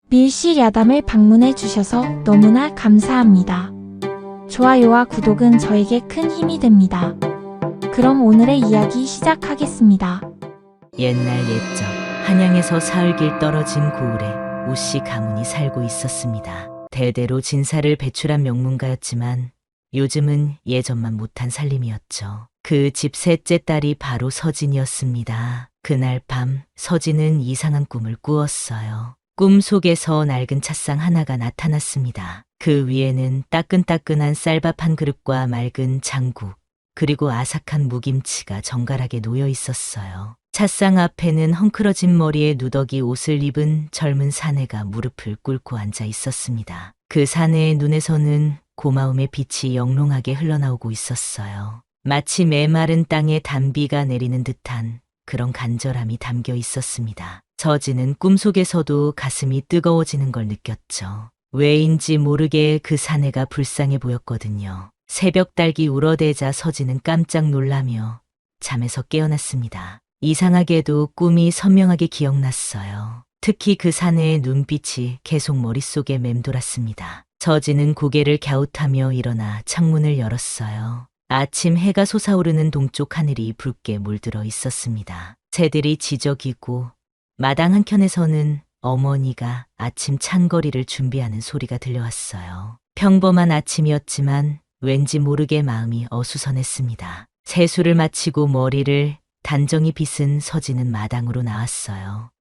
밀실 야담을 방문해 주셔서 너무나 감사합니다. 좋아요와 구독은 저에게 큰 힘이 됩니다. 그럼 오늘의 이야기 시작하겠습니다. 옛날 옛적 한양에서 사흘길 떨어진 고을에 우씨 가문이 살고 있었습니다. 대대로 진사를 배출한 명문가였지만 요즘은 예전만 못한 살림이었죠. 그 집 셋째 딸이 바로 서진이었습니다. 그날 밤 서진은 이상한 꿈을 꾸었어요. 꿈 속에서 낡은 찻상 하나가 나타났습니다. 그 위에는 따끈따끈한 쌀밥 한 그릇과 맑은 장국, 그리고 아삭한 무김치가 정갈하게 놓여 있었어요. 찻상 앞에는 헝클어진 머리에 누더기 옷을 입은 젊은 사내가 무릎을 꿇고 앉아 있었습니다. 그 사내의 눈에서는 고마움의 빛이 영롱하게 흘러나오고 있었어요. 마치 메마른 땅에 단비가 내리는 듯한 그런 간절함이 담겨 있었습니다. 서진은 꿈속에서도 가슴이 뜨거워지는 걸 느꼈죠. 왜인지 모르게 그 사내가 불쌍해 보였거든요. 새벽 딸기 울어대자 서진은 깜짝 놀라며 잠에서 깨어났습니다. 이상하게도 꿈이 선명하게 기억났어요. 특히 그 사내의 눈빛이 계속 머릿속에 맴돌았습니다. 서진은 고개를 갸웃하며 일어나 창문을 열었어요. 아침 해가 솟아오르는 동쪽 하늘이 붉게 물들어 있었습니다. 새들이 지저귀고 마당 한켠에서는 어머니가 아침 찬거리를 준비하는 소리가 들려왔어요. 평범한 아침이었지만 왠지 모르게 마음이 어수선했습니다. 세수를 마치고 머리를 단정히 빗은 서진은 마당으로 나왔어요.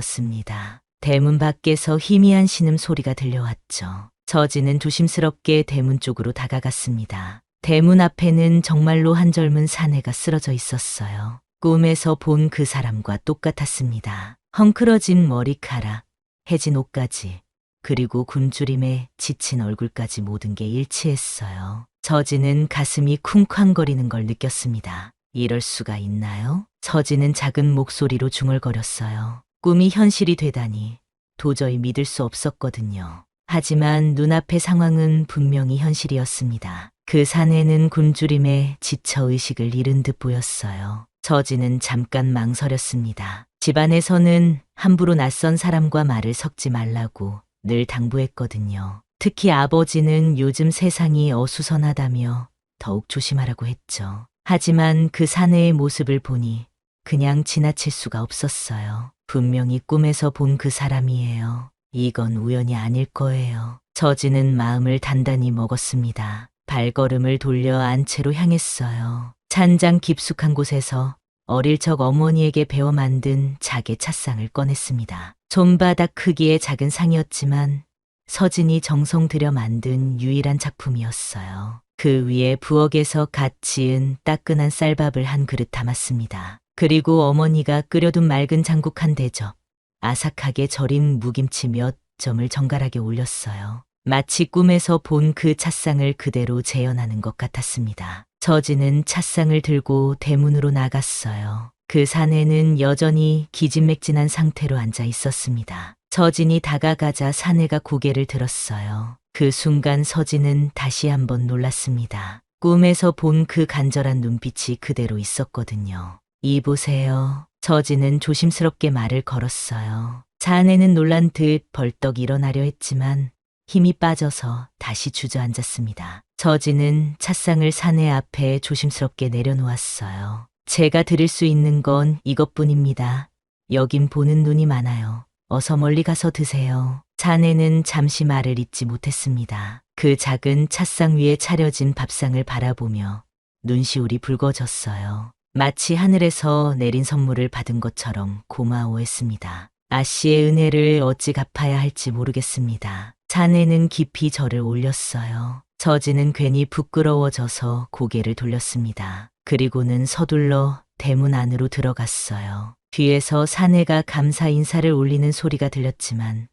그때였습니다. 대문 밖에서 희미한 신음 소리가 들려왔죠. 서진은 조심스럽게 대문 쪽으로 다가갔습니다. 대문 앞에는 정말로 한 젊은 사내가 쓰러져 있었어요. 꿈에서 본 그 사람과 똑같았습니다. 헝클어진 머리카락, 해진 옷까지, 그리고 굶주림에 지친 얼굴까지 모든 게 일치했어요. 서진은 가슴이 쿵쾅거리는 걸 느꼈습니다. 이럴 수가 있나요? 서진은 작은 목소리로 중얼거렸어요. 꿈이 현실이 되다니 도저히 믿을 수 없었거든요. 하지만 눈앞의 상황은 분명히 현실이었습니다. 그 사내는 굶주림에 지쳐 의식을 잃은 듯 보였어요. 서진은 잠깐 망설였습니다. 집안에서는 함부로 낯선 사람과 말을 섞지 말라고 늘 당부했거든요. 특히 아버지는 요즘 세상이 어수선하다며 더욱 조심하라고 했죠. 하지만 그 사내의 모습을 보니 그냥 지나칠 수가 없었어요. 분명히 꿈에서 본 그 사람이에요. 이건 우연이 아닐 거예요. 서진은 마음을 단단히 먹었습니다. 발걸음을 돌려 안채로 향했어요. 찬장 깊숙한 곳에서 어릴 적 어머니에게 배워 만든 작의 찻상을 꺼냈습니다. 손바닥 크기의 작은 상이었지만 서진이 정성 들여 만든 유일한 작품이었어요. 그 위에 부엌에서 갓 지은 따끈한 쌀밥을 한 그릇 담았습니다. 그리고 어머니가 끓여둔 맑은 장국 한 대접, 아삭하게 절인 무김치 몇 점을 정갈하게 올렸어요. 마치 꿈에서 본 그 찻상을 그대로 재현하는 것 같았습니다. 서진은 찻상을 들고 대문으로 나갔어요. 그 사내는 여전히 기진맥진한 상태로 앉아 있었습니다. 서진이 다가가자 사내가 고개를 들었어요. 그 순간 서진은 다시 한번 놀랐습니다. 꿈에서 본 그 간절한 눈빛이 그대로 있었거든요. 이보세요. 서진은 조심스럽게 말을 걸었어요. 사내는 놀란 듯 벌떡 일어나려 했지만 힘이 빠져서 다시 주저앉았습니다. 서진은 찻상을 사내 앞에 조심스럽게 내려놓았어요. 제가 드릴 수 있는 건 이것뿐입니다. 여긴 보는 눈이 많아요. 어서 멀리 가서 드세요. 사내는 잠시 말을 잇지 못했습니다. 그 작은 찻상 위에 차려진 밥상을 바라보며 눈시울이 붉어졌어요. 마치 하늘에서 내린 선물을 받은 것처럼 고마워했습니다. 아씨의 은혜를 어찌 갚아야 할지 모르겠습니다. 사내는 깊이 절을 올렸어요. 서진은 괜히 부끄러워져서 고개를 돌렸습니다. 그리고는 서둘러 대문 안으로 들어갔어요. 뒤에서 사내가 감사 인사를 올리는 소리가 들렸지만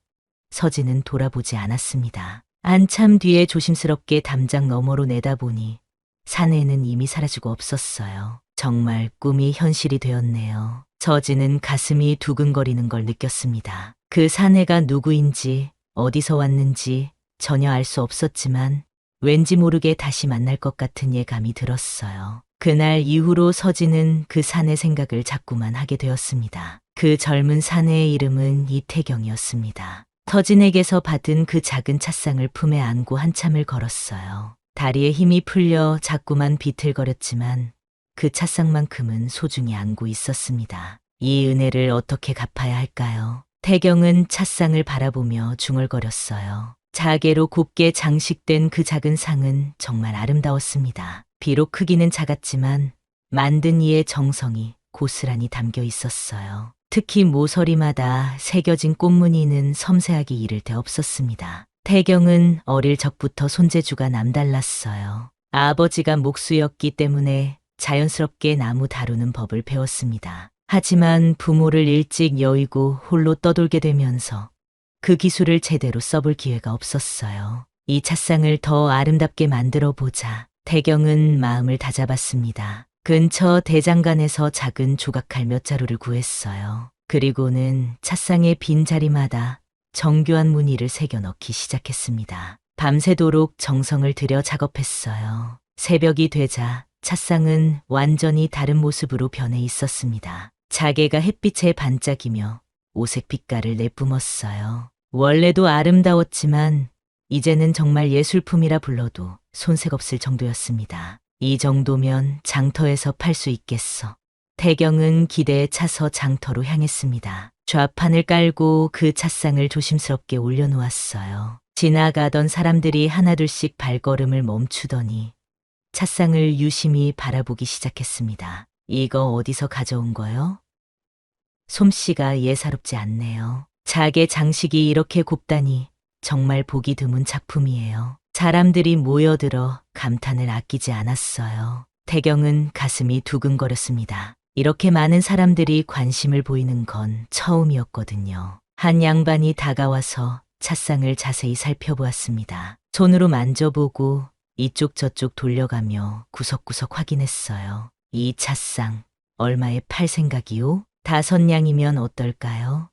서진은 돌아보지 않았습니다. 한참 뒤에 조심스럽게 담장 너머로 내다보니 사내는 이미 사라지고 없었어요. 정말 꿈이 현실이 되었네요. 서진은 가슴이 두근거리는 걸 느꼈습니다. 그 사내가 누구인지 어디서 왔는지 전혀 알 수 없었지만 왠지 모르게 다시 만날 것 같은 예감이 들었어요. 그날 이후로 서진은 그 사내 생각을 자꾸만 하게 되었습니다. 그 젊은 사내의 이름은 이태경이었습니다. 서진에게서 받은 그 작은 찻상을 품에 안고 한참을 걸었어요. 다리에 힘이 풀려 자꾸만 비틀거렸지만 그 찻상만큼은 소중히 안고 있었습니다. 이 은혜를 어떻게 갚아야 할까요? 태경은 찻상을 바라보며 중얼거렸어요. 자개로 곱게 장식된 그 작은 상은 정말 아름다웠습니다. 비록 크기는 작았지만 만든 이의 정성이 고스란히 담겨 있었어요. 특히 모서리마다 새겨진 꽃무늬는 섬세하기 이를 데 없었습니다. 태경은 어릴 적부터 손재주가 남달랐어요. 아버지가 목수였기 때문에 자연스럽게 나무 다루는 법을 배웠습니다. 하지만 부모를 일찍 여의고 홀로 떠돌게 되면서 그 기술을 제대로 써볼 기회가 없었어요. 이 찻상을 더 아름답게 만들어 보자. 태경은 마음을 다잡았습니다. 근처 대장간에서 작은 조각칼 몇 자루를 구했어요. 그리고는 찻상의 빈자리마다 정교한 무늬를 새겨 넣기 시작했습니다. 밤새도록 정성을 들여 작업했어요. 새벽이 되자 찻상은 완전히 다른 모습으로 변해 있었습니다. 자개가 햇빛에 반짝이며 오색 빛깔을 내뿜었어요. 원래도 아름다웠지만 이제는 정말 예술품이라 불러도 손색 없을 정도였습니다. 이 정도면 장터에서 팔 수 있겠어. 태경은 기대에 차서 장터로 향했습니다. 좌판을 깔고 그 찻상을 조심스럽게 올려놓았어요. 지나가던 사람들이 하나둘씩 발걸음을 멈추더니 찻상을 유심히 바라보기 시작했습니다. 이거 어디서 가져온 거요? 솜씨가 예사롭지 않네요. 자개 장식이 이렇게 곱다니 정말 보기 드문 작품이에요. 사람들이 모여들어 감탄을 아끼지 않았어요. 태경은 가슴이 두근거렸습니다. 이렇게 많은 사람들이 관심을 보이는 건 처음이었거든요. 한 양반이 다가와서 찻상을 자세히 살펴보았습니다. 손으로 만져보고 이쪽 저쪽 돌려가며 구석구석 확인했어요. 이 찻상 얼마에 팔 생각이요? 5냥이면 어떨까요?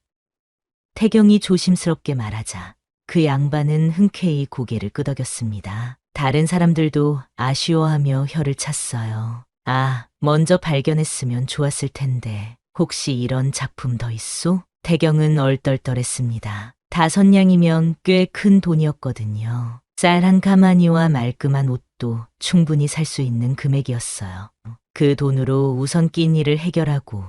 태경이 조심스럽게 말하자 그 양반은 흔쾌히 고개를 끄덕였습니다. 다른 사람들도 아쉬워하며 혀를 찼어요. 아, 먼저 발견했으면 좋았을 텐데 혹시 이런 작품 더 있소? 태경은 얼떨떨했습니다. 5냥이면 꽤 큰 돈이었거든요. 쌀 한 가마니와 말끔한 옷도 충분히 살 수 있는 금액이었어요. 그 돈으로 우선 끼니를 해결하고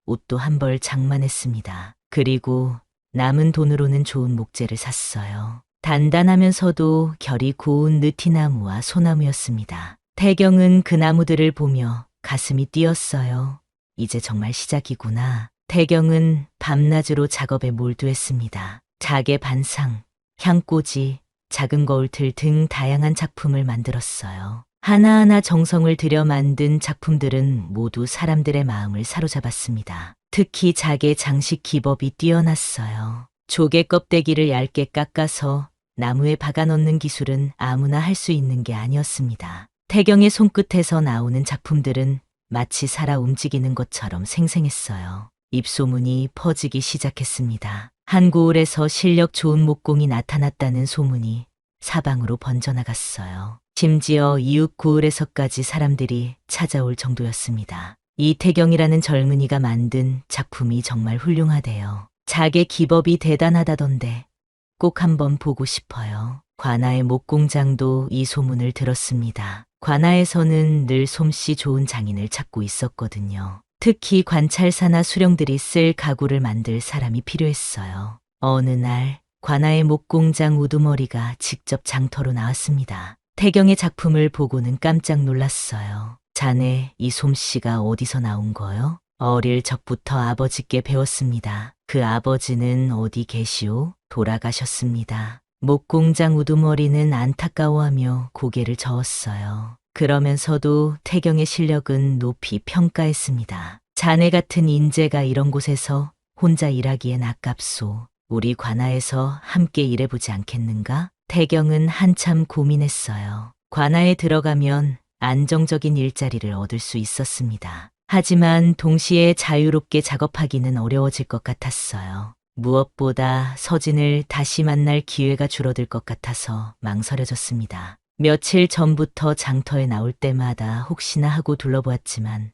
옷도 한 벌 장만했습니다. 그리고 남은 돈으로는 좋은 목재를 샀어요. 단단하면서도 결이 고운 느티나무와 소나무였습니다. 태경은 그 나무들을 보며 가슴이 뛰었어요. 이제 정말 시작이구나. 태경은 밤낮으로 작업에 몰두했습니다. 자개 반상, 향꽂이, 작은 거울틀 등 다양한 작품을 만들었어요. 하나하나 정성을 들여 만든 작품들은 모두 사람들의 마음을 사로잡았습니다. 특히 자개 장식 기법이 뛰어났어요. 조개 껍데기를 얇게 깎아서 나무에 박아 넣는 기술은 아무나 할 수 있는 게 아니었습니다. 태경의 손끝에서 나오는 작품들은 마치 살아 움직이는 것처럼 생생했어요. 입소문이 퍼지기 시작했습니다. 한 고을에서 실력 좋은 목공이 나타났다는 소문이 사방으로 번져나갔어요. 심지어 이웃 고을에서까지 사람들이 찾아올 정도였습니다. 이태경이라는 젊은이가 만든 작품이 정말 훌륭하대요. 자개 기법이 대단하다던데 꼭 한번 보고 싶어요. 관아의 목공장도 이 소문을 들었습니다. 관아에서는 늘 솜씨 좋은 장인을 찾고 있었거든요. 특히 관찰사나 수령들이 쓸 가구를 만들 사람이 필요했어요. 어느 날 관아의 목공장 우두머리가 직접 장터로 나왔습니다. 태경의 작품을 보고는 깜짝 놀랐어요. 자네 이 솜씨가 어디서 나온 거요? 어릴 적부터 아버지께 배웠습니다. 그 아버지는 어디 계시오? 돌아가셨습니다. 목공장 우두머리는 안타까워하며 고개를 저었어요. 그러면서도 태경의 실력은 높이 평가했습니다. 자네 같은 인재가 이런 곳에서 혼자 일하기엔 아깝소. 우리 관아에서 함께 일해보지 않겠는가? 태경은 한참 고민했어요. 관아에 들어가면 안정적인 일자리를 얻을 수 있었습니다. 하지만 동시에 자유롭게 작업하기는 어려워질 것 같았어요. 무엇보다 서진을 다시 만날 기회가 줄어들 것 같아서 망설여졌습니다. 며칠 전부터 장터에 나올 때마다 혹시나 하고 둘러보았지만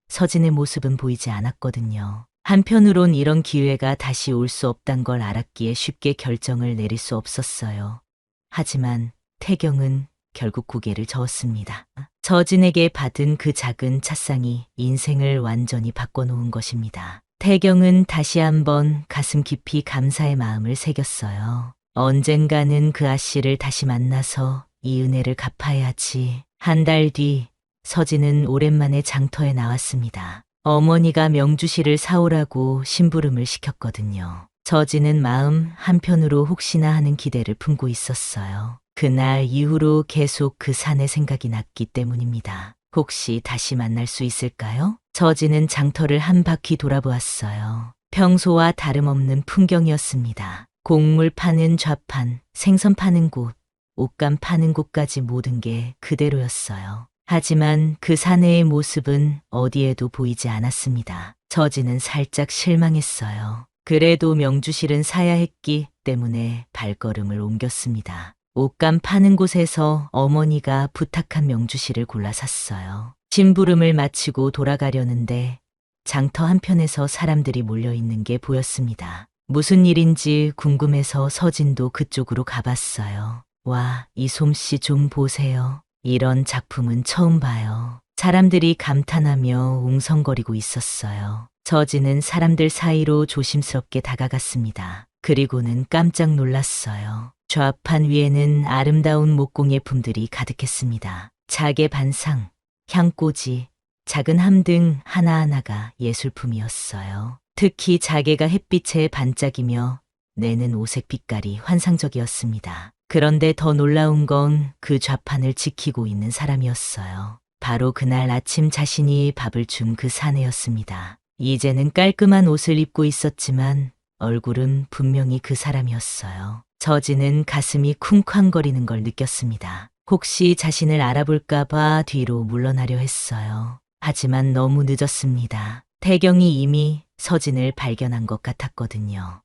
서진의 모습은 보이지 않았거든요. 한편으론 이런 기회가 다시 올 수 없단 걸 알았기에 쉽게 결정을 내릴 수 없었어요. 하지만 태경은 결국 고개를 저었습니다. 저진에게 받은 그 작은 찻상이 인생을 완전히 바꿔놓은 것입니다. 태경은 다시 한번 가슴 깊이 감사의 마음을 새겼어요. 언젠가는 그 아씨를 다시 만나서 이 은혜를 갚아야지. 한 달 뒤 서진은 오랜만에 장터에 나왔습니다. 어머니가 명주실을 사오라고 심부름을 시켰거든요. 서진은 마음 한편으로 혹시나 하는 기대를 품고 있었어요. 그날 이후로 계속 그 산의 생각이 났기 때문입니다. 혹시 다시 만날 수 있을까요? 서진은 장터를 한 바퀴 돌아보았어요. 평소와 다름없는 풍경이었습니다. 곡물 파는 좌판, 생선 파는 곳, 옷감 파는 곳까지 모든 게 그대로였어요. 하지만 그 사내의 모습은 어디에도 보이지 않았습니다. 서진은 살짝 실망했어요. 그래도 명주실은 사야 했기 때문에 발걸음을 옮겼습니다. 옷감 파는 곳에서 어머니가 부탁한 명주실을 골라 샀어요. 심부름을 마치고 돌아가려는데 장터 한편에서 사람들이 몰려있는 게 보였습니다. 무슨 일인지 궁금해서 서진도 그쪽으로 가봤어요. 와, 이 솜씨 좀 보세요. 이런 작품은 처음 봐요. 사람들이 감탄하며 웅성거리고 있었어요. 서진은 사람들 사이로 조심스럽게 다가갔습니다. 그리고는 깜짝 놀랐어요. 좌판 위에는 아름다운 목공예품들이 가득했습니다. 자개 반상, 향꽂이, 작은 함 등 하나하나가 예술품이었어요. 특히 자개가 햇빛에 반짝이며 내는 오색 빛깔이 환상적이었습니다. 그런데 더 놀라운 건 그 좌판을 지키고 있는 사람이었어요. 바로 그날 아침 자신이 밥을 준 그 사내였습니다. 이제는 깔끔한 옷을 입고 있었지만 얼굴은 분명히 그 사람이었어요. 서진은 가슴이 쿵쾅거리는 걸 느꼈습니다. 혹시 자신을 알아볼까봐 뒤로 물러나려 했어요. 하지만 너무 늦었습니다. 태경이 이미 서진을 발견한 것 같았거든요.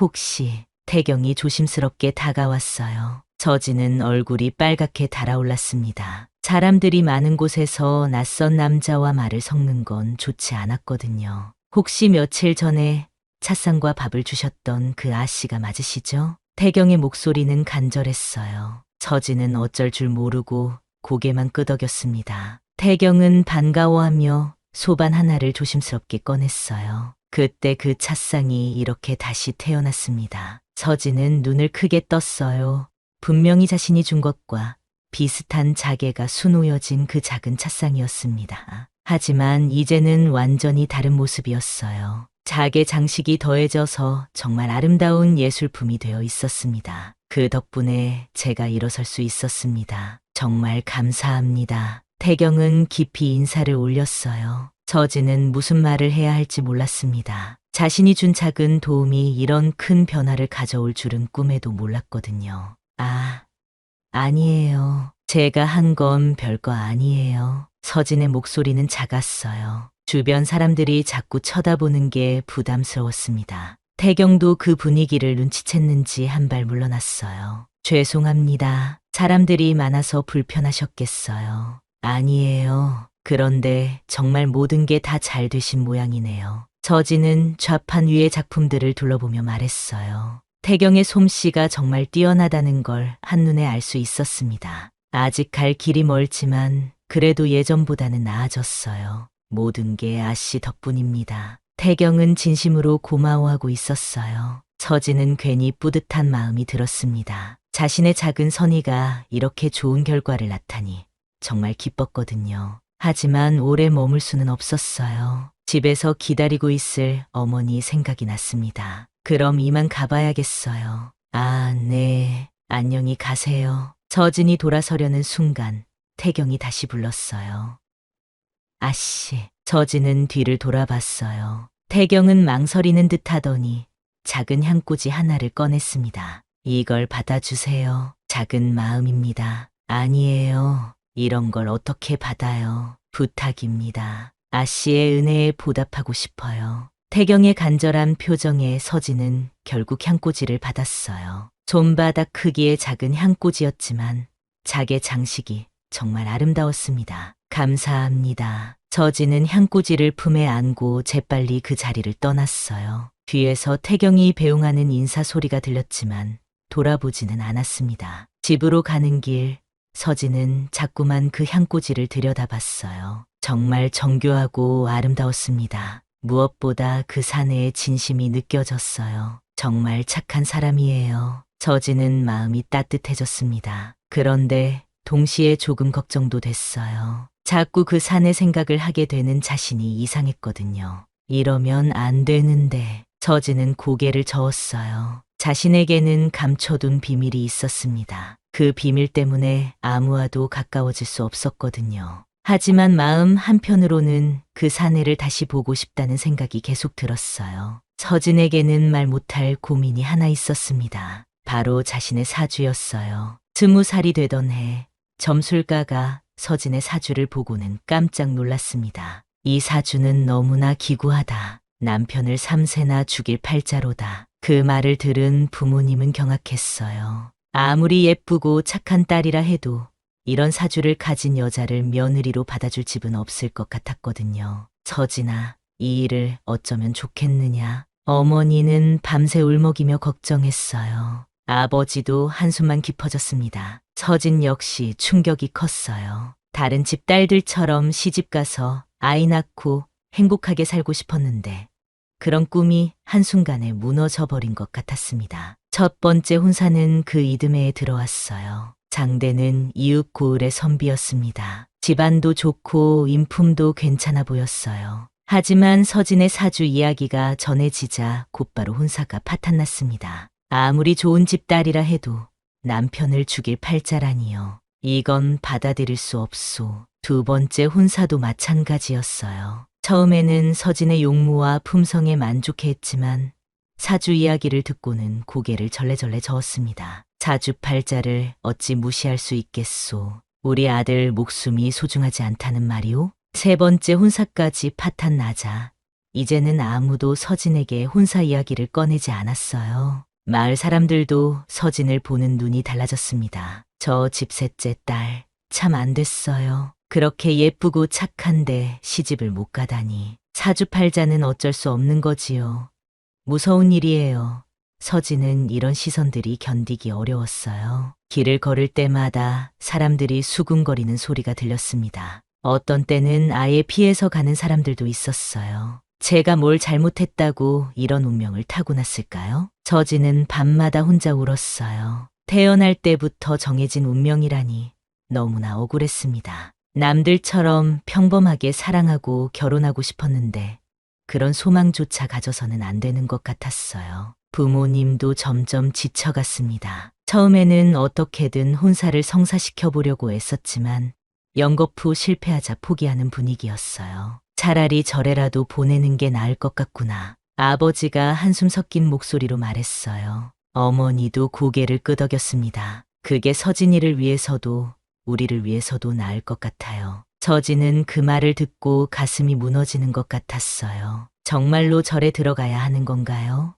혹시 태경이 조심스럽게 다가왔어요. 서진은 얼굴이 빨갛게 달아올랐습니다. 사람들이 많은 곳에서 낯선 남자와 말을 섞는 건 좋지 않았거든요. 혹시 며칠 전에 찻상과 밥을 주셨던 그 아씨가 맞으시죠? 태경의 목소리는 간절했어요. 서진은 어쩔 줄 모르고 고개만 끄덕였습니다. 태경은 반가워하며 소반 하나를 조심스럽게 꺼냈어요. 그때 그 찻상이 이렇게 다시 태어났습니다. 서진은 눈을 크게 떴어요. 분명히 자신이 준 것과 비슷한 자개가 수놓여진 그 작은 찻상이었습니다. 하지만 이제는 완전히 다른 모습이었어요. 자개 장식이 더해져서 정말 아름다운 예술품이 되어 있었습니다. 그 덕분에 제가 일어설 수 있었습니다. 정말 감사합니다. 태경은 깊이 인사를 올렸어요. 서진은 무슨 말을 해야 할지 몰랐습니다. 자신이 준 작은 도움이 이런 큰 변화를 가져올 줄은 꿈에도 몰랐거든요. 아니에요. 제가 한 건 별거 아니에요. 서진의 목소리는 작았어요. 주변 사람들이 자꾸 쳐다보는 게 부담스러웠습니다. 태경도 그 분위기를 눈치챘는지 한 발 물러났어요. 죄송합니다. 사람들이 많아서 불편하셨겠어요. 아니에요. 그런데 정말 모든 게 다 잘 되신 모양이네요. 서진은 좌판 위의 작품들을 둘러보며 말했어요. 태경의 솜씨가 정말 뛰어나다는 걸 한눈에 알 수 있었습니다. 아직 갈 길이 멀지만 그래도 예전보다는 나아졌어요. 모든 게 아씨 덕분입니다. 태경은 진심으로 고마워하고 있었어요. 서진은 괜히 뿌듯한 마음이 들었습니다. 자신의 작은 선의가 이렇게 좋은 결과를 낳다니 정말 기뻤거든요. 하지만 오래 머물 수는 없었어요. 집에서 기다리고 있을 어머니 생각이 났습니다. 그럼 이만 가봐야겠어요. 네. 안녕히 가세요. 서진이 돌아서려는 순간 태경이 다시 불렀어요. 아씨. 서진은 뒤를 돌아봤어요. 태경은 망설이는 듯 하더니 작은 향꽂이 하나를 꺼냈습니다. 이걸 받아주세요. 작은 마음입니다. 아니에요. 이런 걸 어떻게 받아요. 부탁입니다. 아씨의 은혜에 보답하고 싶어요. 태경의 간절한 표정에 서진은 결국 향꽂이를 받았어요. 손바닥 크기의 작은 향꽂이였지만 자개 장식이 정말 아름다웠습니다. 감사합니다. 서진은 향꽂이를 품에 안고 재빨리 그 자리를 떠났어요. 뒤에서 태경이 배웅하는 인사 소리가 들렸지만 돌아보지는 않았습니다. 집으로 가는 길, 서진은 자꾸만 그 향꽂이를 들여다봤어요. 정말 정교하고 아름다웠습니다. 무엇보다 그 사내의 진심이 느껴졌어요. 정말 착한 사람이에요. 서진은 마음이 따뜻해졌습니다. 그런데 동시에 조금 걱정도 됐어요. 자꾸 그 사내 생각을 하게 되는 자신이 이상했거든요. 이러면 안 되는데 서진은 고개를 저었어요. 자신에게는 감춰둔 비밀이 있었습니다. 그 비밀 때문에 아무와도 가까워질 수 없었거든요. 하지만 마음 한편으로는 그 사내를 다시 보고 싶다는 생각이 계속 들었어요. 서진에게는 말 못할 고민이 하나 있었습니다. 바로 자신의 사주였어요. 20살이 되던 해 점술가가 서진의 사주를 보고는 깜짝 놀랐습니다. 이 사주는 너무나 기구하다. 남편을 3세나 죽일 팔자로다. 그 말을 들은 부모님은 경악했어요. 아무리 예쁘고 착한 딸이라 해도 이런 사주를 가진 여자를 며느리로 받아줄 집은 없을 것 같았거든요. 서진아, 이 일을 어쩌면 좋겠느냐. 어머니는 밤새 울먹이며 걱정했어요. 아버지도 한숨만 깊어졌습니다. 서진 역시 충격이 컸어요. 다른 집 딸들처럼 시집가서 아이 낳고 행복하게 살고 싶었는데 그런 꿈이 한순간에 무너져버린 것 같았습니다. 첫 번째 혼사는 그 이듬해에 들어왔어요. 장대는 이웃 고을의 선비였습니다. 집안도 좋고 인품도 괜찮아 보였어요. 하지만 서진의 사주 이야기가 전해지자 곧바로 혼사가 파탄났습니다. 아무리 좋은 집 딸이라 해도 남편을 죽일 팔자라니요. 이건 받아들일 수 없소. 두 번째 혼사도 마찬가지였어요. 처음에는 서진의 용모와 품성에 만족해했지만 사주 이야기를 듣고는 고개를 절레절레 저었습니다. 사주팔자를 어찌 무시할 수 있겠소. 우리 아들 목숨이 소중하지 않다는 말이오? 세 번째 혼사까지 파탄 나자 이제는 아무도 서진에게 혼사 이야기를 꺼내지 않았어요. 마을 사람들도 서진을 보는 눈이 달라졌습니다. 저 집 셋째 딸 참 안 됐어요. 그렇게 예쁘고 착한데 시집을 못 가다니. 사주팔자는 어쩔 수 없는 거지요. 무서운 일이에요. 서진은 이런 시선들이 견디기 어려웠어요. 길을 걸을 때마다 사람들이 수군거리는 소리가 들렸습니다. 어떤 때는 아예 피해서 가는 사람들도 있었어요. 제가 뭘 잘못했다고 이런 운명을 타고났을까요? 서진은 밤마다 혼자 울었어요. 태어날 때부터 정해진 운명이라니 너무나 억울했습니다. 남들처럼 평범하게 사랑하고 결혼하고 싶었는데 그런 소망조차 가져서는 안 되는 것 같았어요. 부모님도 점점 지쳐갔습니다. 처음에는 어떻게든 혼사를 성사시켜 보려고 애썼지만 연거푸 실패하자 포기하는 분위기였어요. 차라리 절에라도 보내는 게 나을 것 같구나. 아버지가 한숨 섞인 목소리로 말했어요. 어머니도 고개를 끄덕였습니다. 그게 서진이를 위해서도 우리를 위해서도 나을 것 같아요. 서진은 그 말을 듣고 가슴이 무너지는 것 같았어요. 정말로 절에 들어가야 하는 건가요?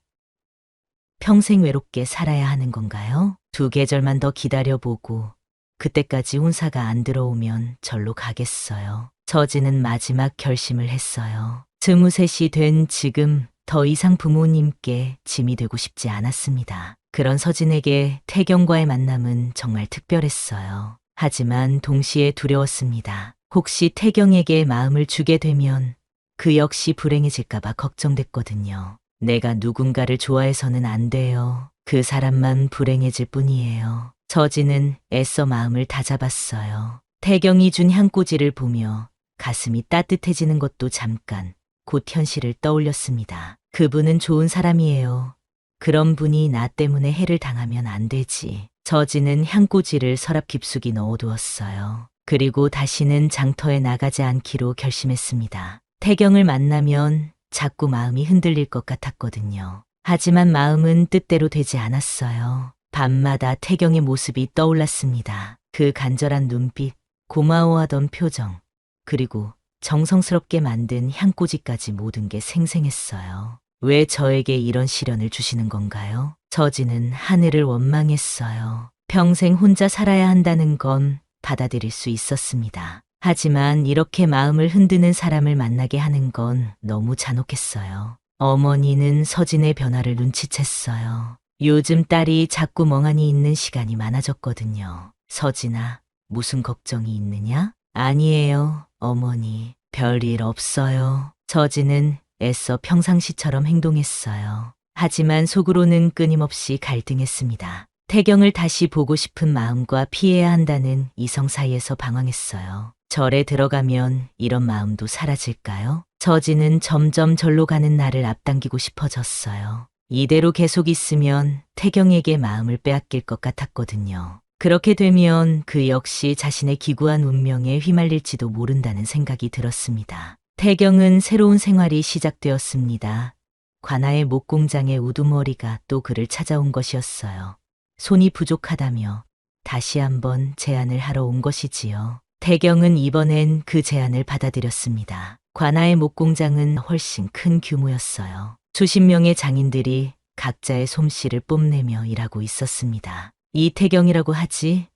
평생 외롭게 살아야 하는 건가요? 2계절만 더 기다려보고 그때까지 혼사가 안 들어오면 절로 가겠어요. 서진은 마지막 결심을 했어요. 23이 된 지금 더 이상 부모님께 짐이 되고 싶지 않았습니다. 그런 서진에게 태경과의 만남은 정말 특별했어요. 하지만 동시에 두려웠습니다. 혹시 태경에게 마음을 주게 되면 그 역시 불행해질까봐 걱정됐거든요. 내가 누군가를 좋아해서는 안 돼요. 그 사람만 불행해질 뿐이에요. 서진은 애써 마음을 다잡았어요. 태경이 준 향꽂이를 보며 가슴이 따뜻해지는 것도 잠깐 곧 현실을 떠올렸습니다. 그분은 좋은 사람이에요. 그런 분이 나 때문에 해를 당하면 안 되지. 서진은 향꽂이를 서랍 깊숙이 넣어두었어요. 그리고 다시는 장터에 나가지 않기로 결심했습니다. 태경을 만나면 자꾸 마음이 흔들릴 것 같았거든요. 하지만 마음은 뜻대로 되지 않았어요. 밤마다 태경의 모습이 떠올랐습니다. 그 간절한 눈빛, 고마워하던 표정, 그리고 정성스럽게 만든 향꽂이까지 모든 게 생생했어요. 왜 저에게 이런 시련을 주시는 건가요? 서진은 하늘을 원망했어요. 평생 혼자 살아야 한다는 건 받아들일 수 있었습니다. 하지만 이렇게 마음을 흔드는 사람을 만나게 하는 건 너무 잔혹했어요. 어머니는 서진의 변화를 눈치챘어요. 요즘 딸이 자꾸 멍하니 있는 시간이 많아졌거든요. 서진아, 무슨 걱정이 있느냐? 아니에요, 어머니. 별일 없어요. 서진은 애써 평상시처럼 행동했어요. 하지만 속으로는 끊임없이 갈등했습니다. 태경을 다시 보고 싶은 마음과 피해야 한다는 이성 사이에서 방황했어요. 절에 들어가면 이런 마음도 사라질까요? 서진은 점점 절로 가는 나를 앞당기고 싶어졌어요. 이대로 계속 있으면 태경에게 마음을 빼앗길 것 같았거든요. 그렇게 되면 그 역시 자신의 기구한 운명에 휘말릴지도 모른다는 생각이 들었습니다. 태경은 새로운 생활이 시작되었습니다. 관아의 목공장의 우두머리가 또 그를 찾아온 것이었어요. 손이 부족하다며 다시 한번 제안을 하러 온 것이지요. 태경은 이번엔 그 제안을 받아들였습니다. 관아의 목공장은 훨씬 큰 규모였어요. 수십 명의 장인들이 각자의 솜씨를 뽐내며 일하고 있었습니다. 이태경이라고 하지?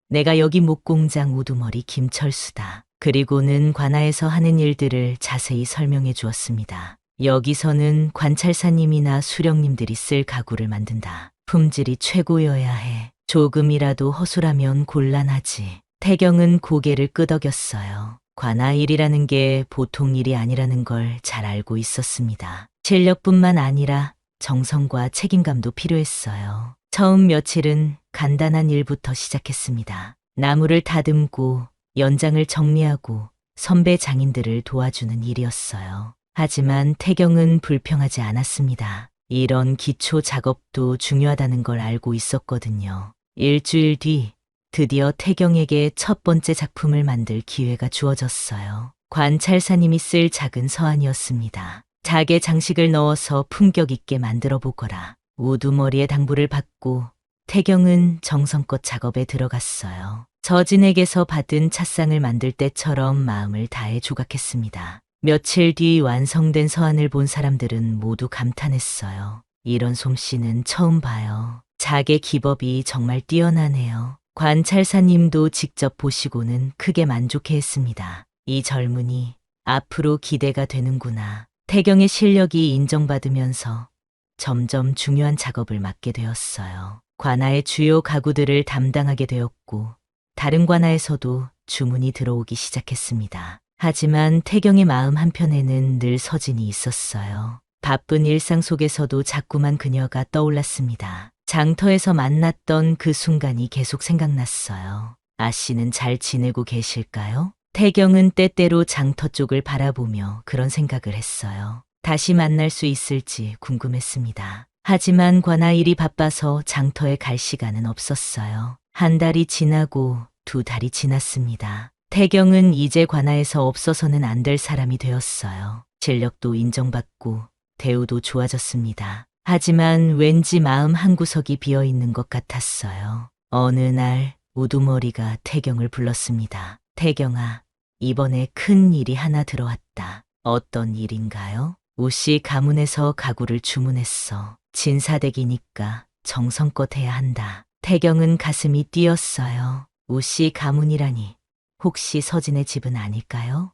내가 여기 목공장 우두머리 김철수다. 그리고는 관아에서 하는 일들을 자세히 설명해 주었습니다. 여기서는 관찰사님이나 수령님들이 쓸 가구를 만든다. 품질이 최고여야 해. 조금이라도 허술하면 곤란하지. 태경은 고개를 끄덕였어요. 관아 일이라는 게 보통 일이 아니라는 걸 잘 알고 있었습니다. 실력뿐만 아니라 정성과 책임감도 필요했어요. 처음 며칠은 간단한 일부터 시작했습니다. 나무를 다듬고 연장을 정리하고 선배 장인들을 도와주는 일이었어요. 하지만 태경은 불평하지 않았습니다. 이런 기초 작업도 중요하다는 걸 알고 있었거든요. 일주일 뒤 드디어 태경에게 첫 번째 작품을 만들 기회가 주어졌어요. 관찰사님이 쓸 작은 서한이었습니다. 작에 장식을 넣어서 품격 있게 만들어 보거라. 우두머리의 당부를 받고 태경은 정성껏 작업에 들어갔어요. 서진에게서 받은 찻상을 만들 때처럼 마음을 다해 조각했습니다. 며칠 뒤 완성된 서한을 본 사람들은 모두 감탄했어요. 이런 솜씨는 처음 봐요. 작의 기법이 정말 뛰어나네요. 관찰사님도 직접 보시고는 크게 만족해했습니다. 이 젊은이 앞으로 기대가 되는구나. 태경의 실력이 인정받으면서 점점 중요한 작업을 맡게 되었어요. 관아의 주요 가구들을 담당하게 되었고 다른 관아에서도 주문이 들어오기 시작했습니다. 하지만 태경의 마음 한편에는 늘 서진이 있었어요. 바쁜 일상 속에서도 자꾸만 그녀가 떠올랐습니다. 장터에서 만났던 그 순간이 계속 생각났어요. 아씨는 잘 지내고 계실까요? 태경은 때때로 장터 쪽을 바라보며 그런 생각을 했어요. 다시 만날 수 있을지 궁금했습니다. 하지만 관아 일이 바빠서 장터에 갈 시간은 없었어요. 한 달이 지나고 두 달이 지났습니다. 태경은 이제 관아에서 없어서는 안 될 사람이 되었어요. 실력도 인정받고 대우도 좋아졌습니다. 하지만 왠지 마음 한구석이 비어있는 것 같았어요. 어느 날 우두머리가 태경을 불렀습니다. 태경아, 이번에 큰 일이 하나 들어왔다. 어떤 일인가요? 우씨 가문에서 가구를 주문했어. 진사댁이니까 정성껏 해야 한다. 태경은 가슴이 뛰었어요. 우씨 가문이라니 혹시 서진의 집은 아닐까요?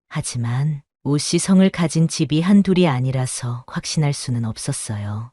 하지만 우씨 성을 가진 집이 한둘이 아니라서 확신할 수는 없었어요.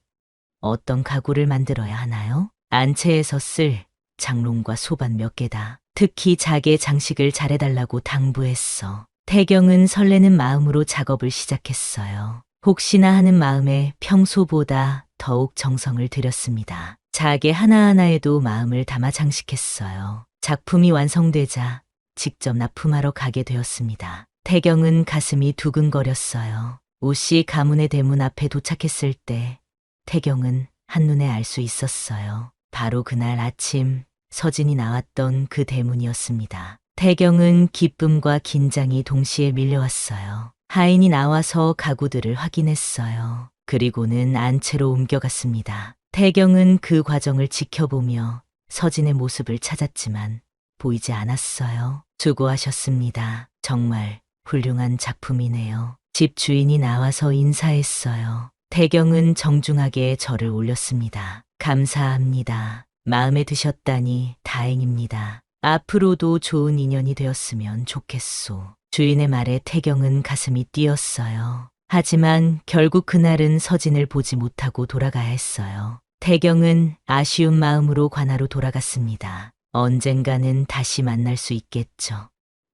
어떤 가구를 만들어야 하나요? 안채에서 쓸 장롱과 소반 몇 개다. 특히 작의 장식을 잘해달라고 당부했어. 태경은 설레는 마음으로 작업을 시작했어요. 혹시나 하는 마음에 평소보다 더욱 정성을 들였습니다. 작의 하나하나에도 마음을 담아 장식했어요. 작품이 완성되자 직접 납품하러 가게 되었습니다. 태경은 가슴이 두근거렸어요. 우씨 가문의 대문 앞에 도착했을 때 태경은 한눈에 알 수 있었어요. 바로 그날 아침 서진이 나왔던 그 대문이었습니다. 태경은 기쁨과 긴장이 동시에 밀려왔어요. 하인이 나와서 가구들을 확인했어요. 그리고는 안채로 옮겨갔습니다. 태경은 그 과정을 지켜보며 서진의 모습을 찾았지만 보이지 않았어요. 수고하셨습니다. 정말 훌륭한 작품이네요. 집 주인이 나와서 인사했어요. 태경은 정중하게 절을 올렸습니다. 감사합니다. 마음에 드셨다니 다행입니다. 앞으로도 좋은 인연이 되었으면 좋겠소. 주인의 말에 태경은 가슴이 뛰었어요. 하지만 결국 그날은 서진을 보지 못하고 돌아가야 했어요. 태경은 아쉬운 마음으로 관아로 돌아갔습니다. 언젠가는 다시 만날 수 있겠죠.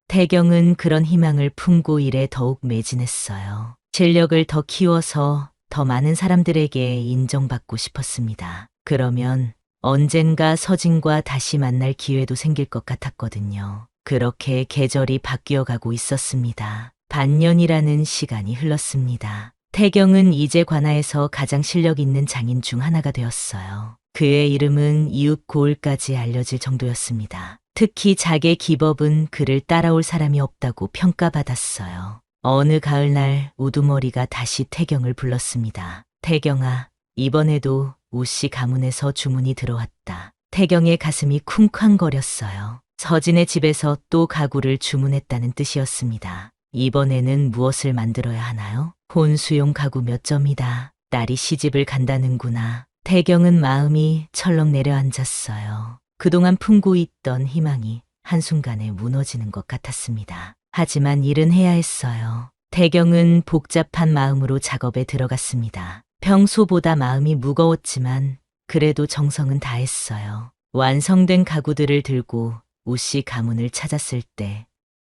태경은 그런 희망을 품고 일에 더욱 매진했어요. 실력을 더 키워서 더 많은 사람들에게 인정받고 싶었습니다. 그러면 언젠가 서진과 다시 만날 기회도 생길 것 같았거든요. 그렇게 계절이 바뀌어가고 있었습니다. 반년이라는 시간이 흘렀습니다. 태경은 이제 관아에서 가장 실력 있는 장인 중 하나가 되었어요. 그의 이름은 이웃 고을까지 알려질 정도였습니다. 특히 자개 기법은 그를 따라올 사람이 없다고 평가받았어요. 어느 가을날 우두머리가 다시 태경을 불렀습니다. 태경아, 이번에도 우씨 가문에서 주문이 들어왔다. 태경의 가슴이 쿵쾅거렸어요. 서진의 집에서 또 가구를 주문했다는 뜻이었습니다. 이번에는 무엇을 만들어야 하나요? 혼수용 가구 몇 점이다. 딸이 시집을 간다는구나. 태경은 마음이 철렁 내려앉았어요. 그동안 품고 있던 희망이 한순간에 무너지는 것 같았습니다. 하지만 일은 해야 했어요. 태경은 복잡한 마음으로 작업에 들어갔습니다. 평소보다 마음이 무거웠지만 그래도 정성은 다했어요. 완성된 가구들을 들고 우씨 가문을 찾았을 때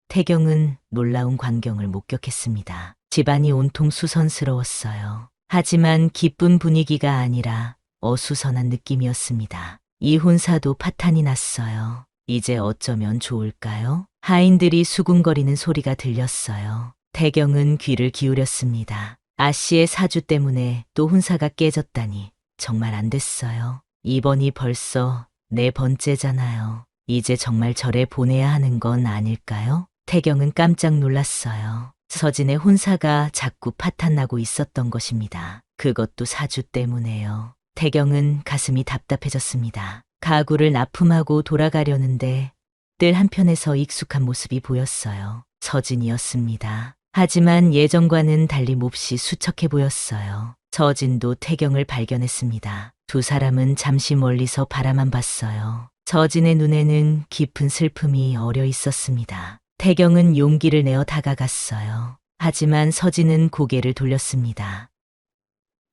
태경은 놀라운 광경을 목격했습니다. 집안이 온통 수선스러웠어요. 하지만 기쁜 분위기가 아니라 어수선한 느낌이었습니다. 이혼사도 파탄이 났어요. 이제 어쩌면 좋을까요? 하인들이 수군거리는 소리가 들렸어요. 태경은 귀를 기울였습니다. 아씨의 사주 때문에 또 혼사가 깨졌다니 정말 안 됐어요. 이번이 벌써 4번째잖아요. 이제 정말 절에 보내야 하는 건 아닐까요? 태경은 깜짝 놀랐어요. 서진의 혼사가 자꾸 파탄나고 있었던 것입니다. 그것도 사주 때문에요. 태경은 가슴이 답답해졌습니다. 가구를 납품하고 돌아가려는데 뜰 한편에서 익숙한 모습이 보였어요. 서진이었습니다. 하지만 예전과는 달리 몹시 수척해 보였어요. 서진도 태경을 발견했습니다. 두 사람은 잠시 멀리서 바라만 봤어요. 서진의 눈에는 깊은 슬픔이 어려 있었습니다. 태경은 용기를 내어 다가갔어요. 하지만 서진은 고개를 돌렸습니다.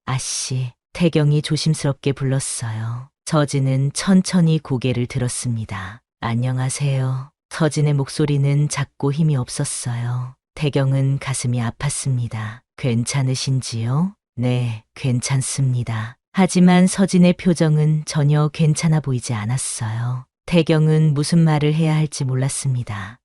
아씨, 태경이 조심스럽게 불렀어요. 서진은 천천히 고개를 들었습니다. 안녕하세요. 서진의 목소리는 작고 힘이 없었어요. 태경은 가슴이 아팠습니다. 괜찮으신지요? 네, 괜찮습니다. 하지만 서진의 표정은 전혀 괜찮아 보이지 않았어요. 태경은 무슨 말을 해야 할지 몰랐습니다.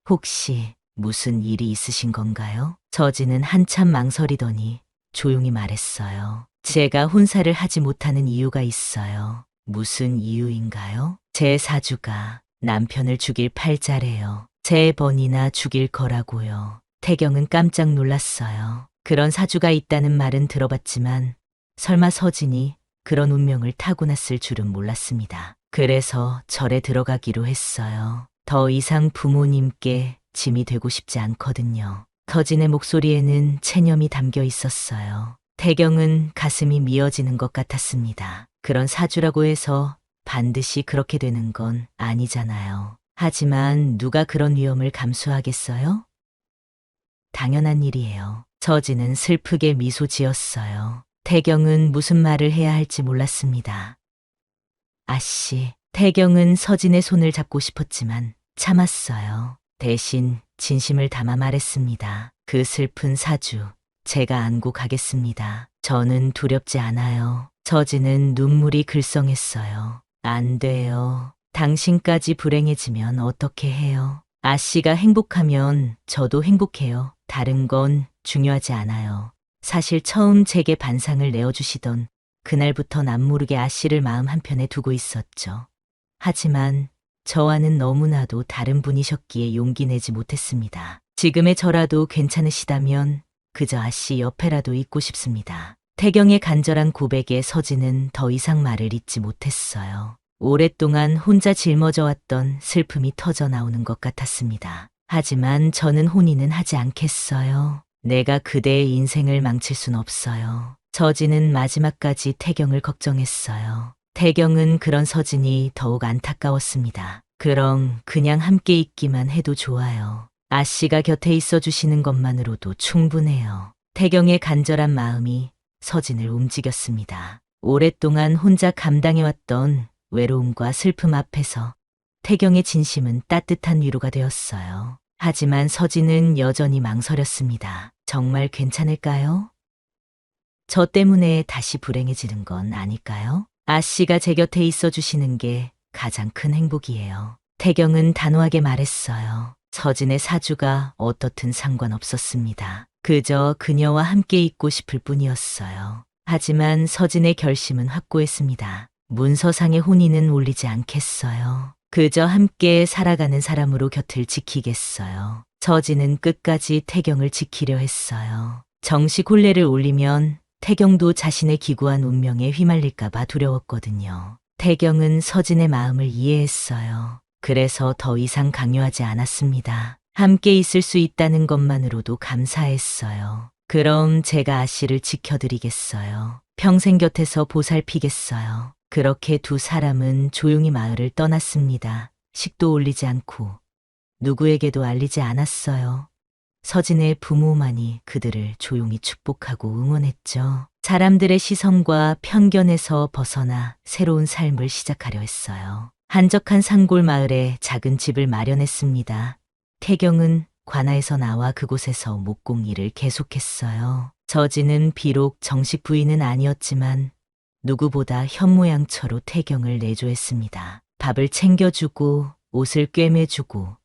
혹시 무슨 일이 있으신 건가요? 서진은 한참 망설이더니 조용히 말했어요. 제가 혼사를 하지 못하는 이유가 있어요. 무슨 이유인가요? 제 사주가 남편을 죽일 팔자래요. 3번이나 죽일 거라고요. 태경은 깜짝 놀랐어요. 그런 사주가 있다는 말은 들어봤지만 설마 서진이 그런 운명을 타고났을 줄은 몰랐습니다. 그래서 절에 들어가기로 했어요. 더 이상 부모님께 짐이 되고 싶지 않거든요. 서진의 목소리에는 체념이 담겨 있었어요. 태경은 가슴이 미어지는 것 같았습니다. 그런 사주라고 해서 반드시 그렇게 되는 건 아니잖아요. 하지만 누가 그런 위험을 감수하겠어요? 당연한 일이에요. 서진은 슬프게 미소 지었어요. 태경은 무슨 말을 해야 할지 몰랐습니다. 아씨, 태경은 서진의 손을 잡고 싶었지만 참았어요. 대신 진심을 담아 말했습니다. 그 슬픈 사주, 제가 안고 가겠습니다. 저는 두렵지 않아요. 서진은 눈물이 글썽했어요. 안 돼요. 당신까지 불행해지면 어떻게 해요? 아씨가 행복하면 저도 행복해요. 다른 건 중요하지 않아요. 사실 처음 제게 반상을 내어주시던 그날부터 남모르게 아씨를 마음 한편에 두고 있었죠. 하지만 저와는 너무나도 다른 분이셨기에 용기 내지 못했습니다. 지금의 저라도 괜찮으시다면 그저 아씨 옆에라도 있고 싶습니다. 태경의 간절한 고백에 서진은 더 이상 말을 잇지 못했어요. 오랫동안 혼자 짊어져 왔던 슬픔이 터져 나오는 것 같았습니다. 하지만 저는 혼인은 하지 않겠어요. 내가 그대의 인생을 망칠 순 없어요. 서진은 마지막까지 태경을 걱정했어요. 태경은 그런 서진이 더욱 안타까웠습니다. 그럼 그냥 함께 있기만 해도 좋아요. 아씨가 곁에 있어 주시는 것만으로도 충분해요. 태경의 간절한 마음이 서진을 움직였습니다. 오랫동안 혼자 감당해왔던 외로움과 슬픔 앞에서 태경의 진심은 따뜻한 위로가 되었어요. 하지만 서진은 여전히 망설였습니다. 정말 괜찮을까요? 저 때문에 다시 불행해지는 건 아닐까요? 아씨가 제 곁에 있어 주시는 게 가장 큰 행복이에요. 태경은 단호하게 말했어요. 서진의 사주가 어떻든 상관없었습니다. 그저 그녀와 함께 있고 싶을 뿐이었어요. 하지만 서진의 결심은 확고했습니다. 문서상의 혼인은 올리지 않겠어요. 그저 함께 살아가는 사람으로 곁을 지키겠어요. 서진은 끝까지 태경을 지키려 했어요. 정식 혼례를 올리면 태경도 자신의 기구한 운명에 휘말릴까봐 두려웠거든요. 태경은 서진의 마음을 이해했어요. 그래서 더 이상 강요하지 않았습니다. 함께 있을 수 있다는 것만으로도 감사했어요. 그럼 제가 아씨를 지켜드리겠어요. 평생 곁에서 보살피겠어요. 그렇게 두 사람은 조용히 마을을 떠났습니다. 식도 올리지 않고 누구에게도 알리지 않았어요. 서진의 부모만이 그들을 조용히 축복하고 응원했죠. 사람들의 시선과 편견에서 벗어나 새로운 삶을 시작하려 했어요. 한적한 산골 마을에 작은 집을 마련했습니다. 태경은 관아에서 나와 그곳에서 목공 일을 계속했어요. 서진은 비록 정식 부인은 아니었지만 누구보다 현모양처로 태경을 내조했습니다. 밥을 챙겨주고 옷을 꿰매주고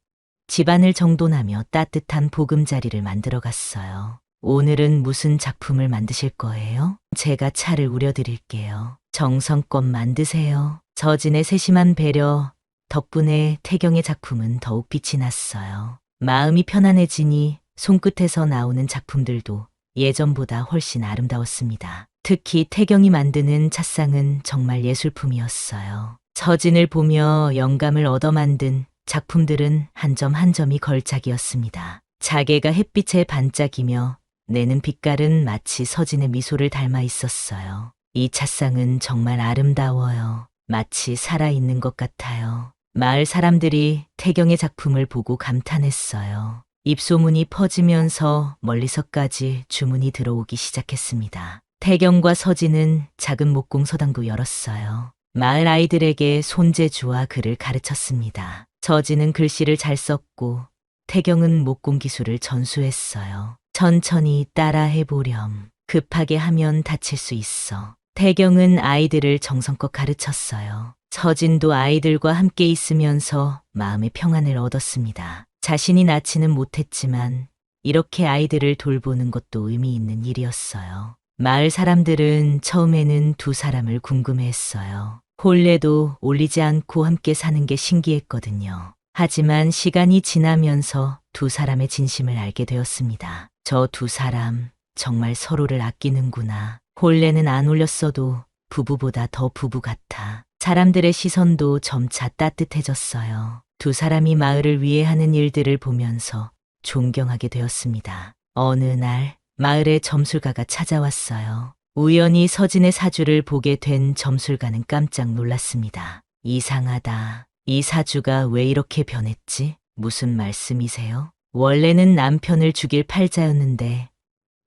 집안을 정돈하며 따뜻한 보금자리를 만들어 갔어요. 오늘은 무슨 작품을 만드실 거예요? 제가 차를 우려드릴게요. 정성껏 만드세요. 서진의 세심한 배려 덕분에 태경의 작품은 더욱 빛이 났어요. 마음이 편안해지니 손끝에서 나오는 작품들도 예전보다 훨씬 아름다웠습니다. 특히 태경이 만드는 찻상은 정말 예술품이었어요. 서진을 보며 영감을 얻어 만든 작품들은 한 점 한 점이 걸작이었습니다. 자개가 햇빛에 반짝이며 내는 빛깔은 마치 서진의 미소를 닮아 있었어요. 이 찻상은 정말 아름다워요. 마치 살아있는 것 같아요. 마을 사람들이 태경의 작품을 보고 감탄했어요. 입소문이 퍼지면서 멀리서까지 주문이 들어오기 시작했습니다. 태경과 서진은 작은 목공 서당도 열었어요. 마을 아이들에게 손재주와 글을 가르쳤습니다. 서진은 글씨를 잘 썼고 태경은 목공 기술을 전수했어요. 천천히 따라해보렴. 급하게 하면 다칠 수 있어. 태경은 아이들을 정성껏 가르쳤어요. 서진도 아이들과 함께 있으면서 마음의 평안을 얻었습니다. 자신이 낳지는 못했지만 이렇게 아이들을 돌보는 것도 의미 있는 일이었어요. 마을 사람들은 처음에는 두 사람을 궁금해했어요. 혼례도 올리지 않고 함께 사는 게 신기했거든요. 하지만 시간이 지나면서 두 사람의 진심을 알게 되었습니다. 저 두 사람 정말 서로를 아끼는구나. 혼례는 안 올렸어도 부부보다 더 부부 같아. 사람들의 시선도 점차 따뜻해졌어요. 두 사람이 마을을 위해 하는 일들을 보면서 존경하게 되었습니다. 어느 날 마을에 점술가가 찾아왔어요. 우연히 서진의 사주를 보게 된 점술가는 깜짝 놀랐습니다. 이상하다. 이 사주가 왜 이렇게 변했지? 무슨 말씀이세요? 원래는 남편을 죽일 팔자였는데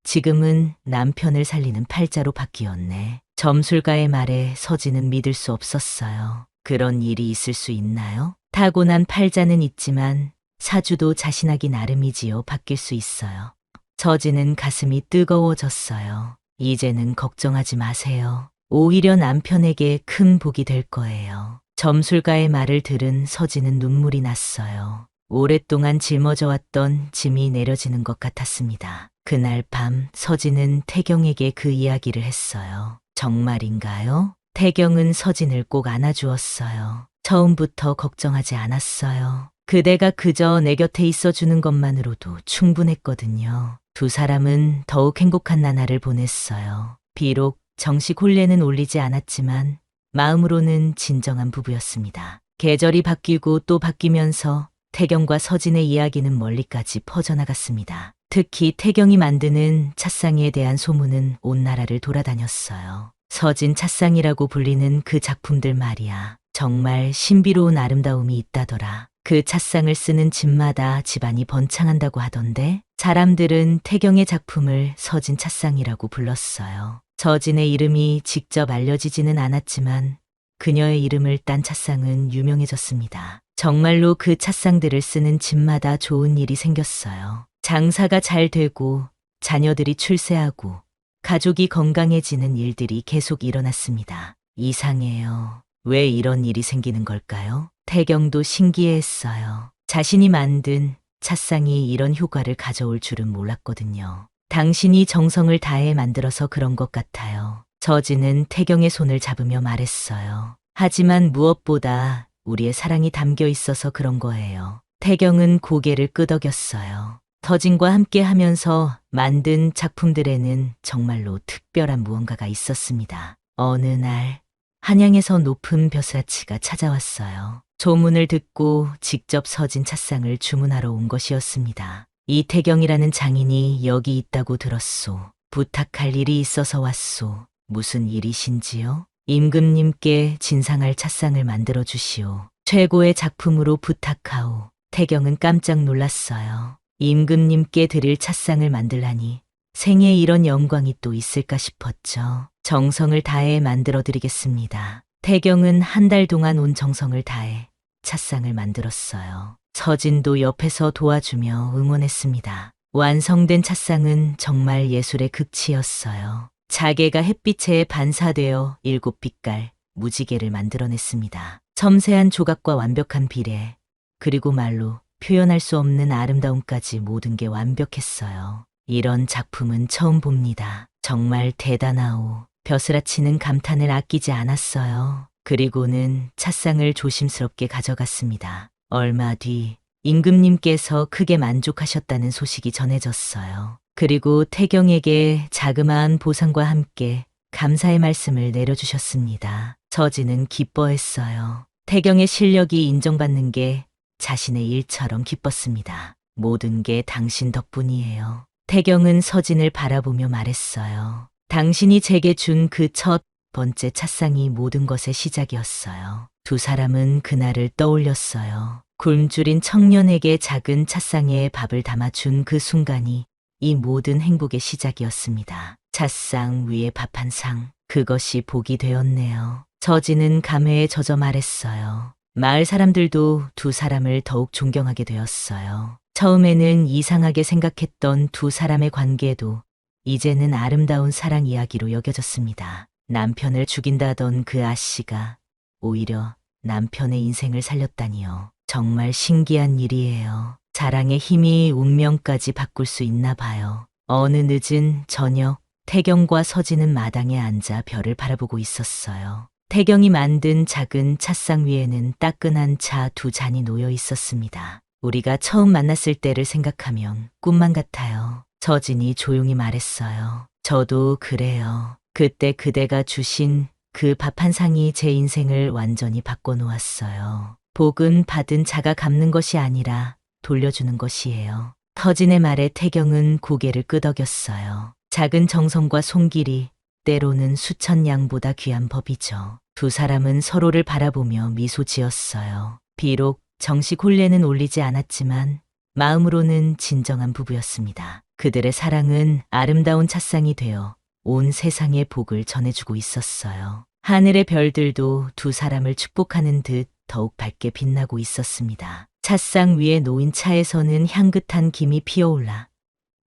지금은 남편을 살리는 팔자로 바뀌었네. 점술가의 말에 서진은 믿을 수 없었어요. 그런 일이 있을 수 있나요? 타고난 팔자는 있지만 사주도 자신하기 나름이지요. 바뀔 수 있어요. 서진은 가슴이 뜨거워졌어요. 이제는 걱정하지 마세요. 오히려 남편에게 큰 복이 될 거예요. 점술가의 말을 들은 서진은 눈물이 났어요. 오랫동안 짊어져 왔던 짐이 내려지는 것 같았습니다. 그날 밤 서진은 태경에게 그 이야기를 했어요. 정말인가요? 태경은 서진을 꼭 안아주었어요. 처음부터 걱정하지 않았어요. 그대가 그저 내 곁에 있어주는 것만으로도 충분했거든요. 두 사람은 더욱 행복한 나날을 보냈어요. 비록 정식 혼례는 올리지 않았지만 마음으로는 진정한 부부였습니다. 계절이 바뀌고 또 바뀌면서 태경과 서진의 이야기는 멀리까지 퍼져나갔습니다. 특히 태경이 만드는 찻상에 대한 소문은 온 나라를 돌아다녔어요. 서진 찻상이라고 불리는 그 작품들 말이야. 정말 신비로운 아름다움이 있다더라. 그 찻상을 쓰는 집마다 집안이 번창한다고 하던데 사람들은 태경의 작품을 서진 찻상이라고 불렀어요. 서진의 이름이 직접 알려지지는 않았지만 그녀의 이름을 딴 찻상은 유명해졌습니다. 정말로 그 찻상들을 쓰는 집마다 좋은 일이 생겼어요. 장사가 잘 되고 자녀들이 출세하고 가족이 건강해지는 일들이 계속 일어났습니다. 이상해요. 왜 이런 일이 생기는 걸까요? 태경도 신기해했어요. 자신이 만든 찻상이 이런 효과를 가져올 줄은 몰랐거든요. 당신이 정성을 다해 만들어서 그런 것 같아요. 서진은 태경의 손을 잡으며 말했어요. 하지만 무엇보다 우리의 사랑이 담겨 있어서 그런 거예요. 태경은 고개를 끄덕였어요. 서진과 함께 하면서 만든 작품들에는 정말로 특별한 무언가가 있었습니다. 어느 날 한양에서 높은 벼슬아치가 찾아왔어요. 소문을 듣고 직접 서진 찻상을 주문하러 온 것이었습니다. 이태경이라는 장인이 여기 있다고 들었소. 부탁할 일이 있어서 왔소. 무슨 일이신지요? 임금님께 진상할 찻상을 만들어 주시오. 최고의 작품으로 부탁하오. 태경은 깜짝 놀랐어요. 임금님께 드릴 찻상을 만들라니 생에 이런 영광이 또 있을까 싶었죠. 정성을 다해 만들어 드리겠습니다. 태경은 한 달 동안 온 정성을 다해 찻상을 만들었어요. 서진도 옆에서 도와주며 응원했습니다. 완성된 찻상은 정말 예술의 극치였어요. 자개가 햇빛에 반사되어 7빛깔 무지개를 만들어냈습니다. 섬세한 조각과 완벽한 비례, 그리고 말로 표현할 수 없는 아름다움까지 모든 게 완벽했어요. 이런 작품은 처음 봅니다. 정말 대단하오. 벼슬아치는 감탄을 아끼지 않았어요. 그리고는 찻상을 조심스럽게 가져갔습니다. 얼마 뒤 임금님께서 크게 만족하셨다는 소식이 전해졌어요. 그리고 태경에게 자그마한 보상과 함께 감사의 말씀을 내려주셨습니다. 서진은 기뻐했어요. 태경의 실력이 인정받는 게 자신의 일처럼 기뻤습니다. 모든 게 당신 덕분이에요. 태경은 서진을 바라보며 말했어요. 당신이 제게 준 그 첫 번째 찻상이 모든 것의 시작이었어요. 두 사람은 그날을 떠올렸어요. 굶주린 청년에게 작은 찻상에 밥을 담아준 그 순간이 이 모든 행복의 시작이었습니다. 찻상 위에 밥 한 상, 그것이 복이 되었네요. 서진은 감회에 젖어 말했어요. 마을 사람들도 두 사람을 더욱 존경하게 되었어요. 처음에는 이상하게 생각했던 두 사람의 관계도 이제는 아름다운 사랑 이야기로 여겨졌습니다. 남편을 죽인다던 그 아씨가 오히려 남편의 인생을 살렸다니요. 정말 신기한 일이에요. 사랑의 힘이 운명까지 바꿀 수 있나 봐요. 어느 늦은 저녁, 태경과 서진은 마당에 앉아 별을 바라보고 있었어요. 태경이 만든 작은 찻상 위에는 따끈한 차 2잔이 놓여 있었습니다. 우리가 처음 만났을 때를 생각하면 꿈만 같아요. 서진이 조용히 말했어요. 저도 그래요. 그때 그대가 주신 그 밥 한 상이 제 인생을 완전히 바꿔놓았어요. 복은 받은 자가 갚는 것이 아니라 돌려주는 것이에요. 서진의 말에 태경은 고개를 끄덕였어요. 작은 정성과 손길이 때로는 수천 양보다 귀한 법이죠. 두 사람은 서로를 바라보며 미소 지었어요. 비록 정식 혼례는 올리지 않았지만 마음으로는 진정한 부부였습니다. 그들의 사랑은 아름다운 찻상이 되어 온 세상에 복을 전해주고 있었어요. 하늘의 별들도 두 사람을 축복하는 듯 더욱 밝게 빛나고 있었습니다. 찻상 위에 놓인 차에서는 향긋한 김이 피어올라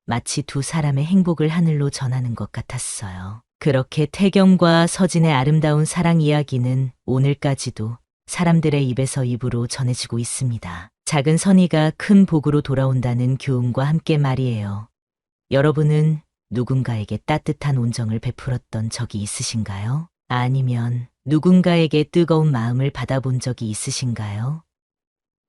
마치 두 사람의 행복을 하늘로 전하는 것 같았어요. 그렇게 태경과 서진의 아름다운 사랑 이야기는 오늘까지도 사람들의 입에서 입으로 전해지고 있습니다. 작은 선의가 큰 복으로 돌아온다는 교훈과 함께 말이에요. 여러분은 누군가에게 따뜻한 온정을 베풀었던 적이 있으신가요? 아니면 누군가에게 뜨거운 마음을 받아본 적이 있으신가요?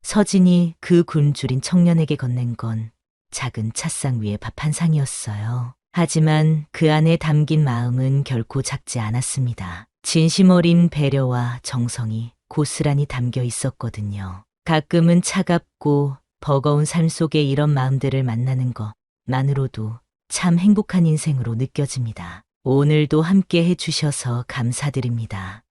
서진이 그 굶주린 청년에게 건넨 건 작은 찻상 위에 밥 한 상이었어요. 하지만 그 안에 담긴 마음은 결코 작지 않았습니다. 진심 어린 배려와 정성이 고스란히 담겨 있었거든요. 가끔은 차갑고 버거운 삶 속에 이런 마음들을 만나는 것만으로도 참 행복한 인생으로 느껴집니다. 오늘도 함께 해주셔서 감사드립니다.